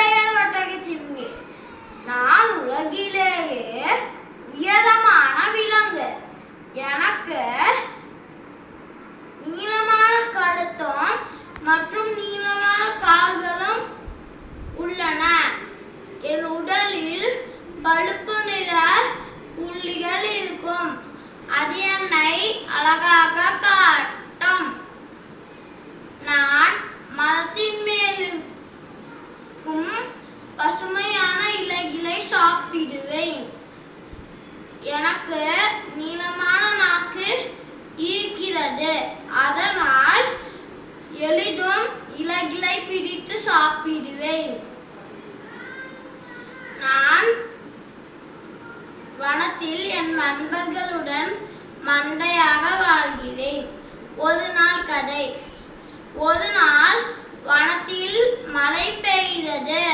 பெயர் ஒட்டகச்சிவிங்கி. நான் உலகிலேயே உயரமான விலங்கு. எனக்கு நீளமான கழுத்தும் மற்றும் நீளமான கால்களும் உள்ளன. என் உடலில் பழுப்பு நிற புள்ளிகள் இருக்கும். அது என்னை அழகாக காட்டும். நான் மரத்தின் மேல் இருக்கும் பசுமையான இலைகளை சாப்பிடுவேன். எனக்கு நீளமான நாக்கு இருக்கிறது. அதனால் எளிதும் இலைகளை பிடித்து சாப்பிடுவேன். நான் வனத்தில் என் நண்பர்களுடன் மந்தையாக வாழ்கிறேன். ஒரு நாள் கதை. ஒரு நாள் வனத்தில் மழை பெய்தது.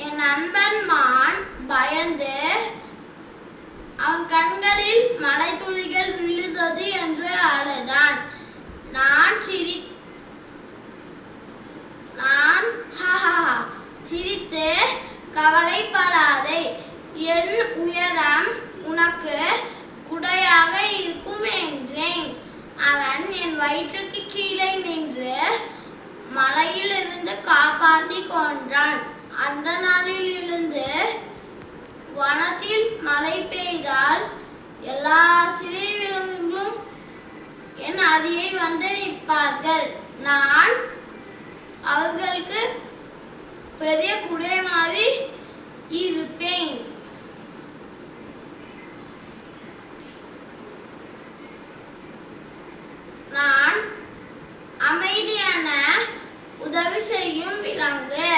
என் நண்பன் மான் பயந்து அவன் கண்களில் மழை துளிகள் விழுந்தது என்று அழுதான். நான் சிரித்து கவலைப்படாதே, என் உயரம் உனக்கு குடையாக இருக்கும் என்றேன். அவன் என் வயிற்றுக்கு கீழே நின்று மழையிலிருந்து காப்பாற்றி கொண்டான். அந்த நாளில் இருந்து வனத்தில் மழை பெய்தால் எல்லா சிறிய விலங்குகளும் என் அருகே வந்து நிற்பார்கள். நான் அவர்களுக்கு பெரிய குடை மாதிரி இருப்பேன். நான் அமைதியான உதவி செய்யும் விலங்கு.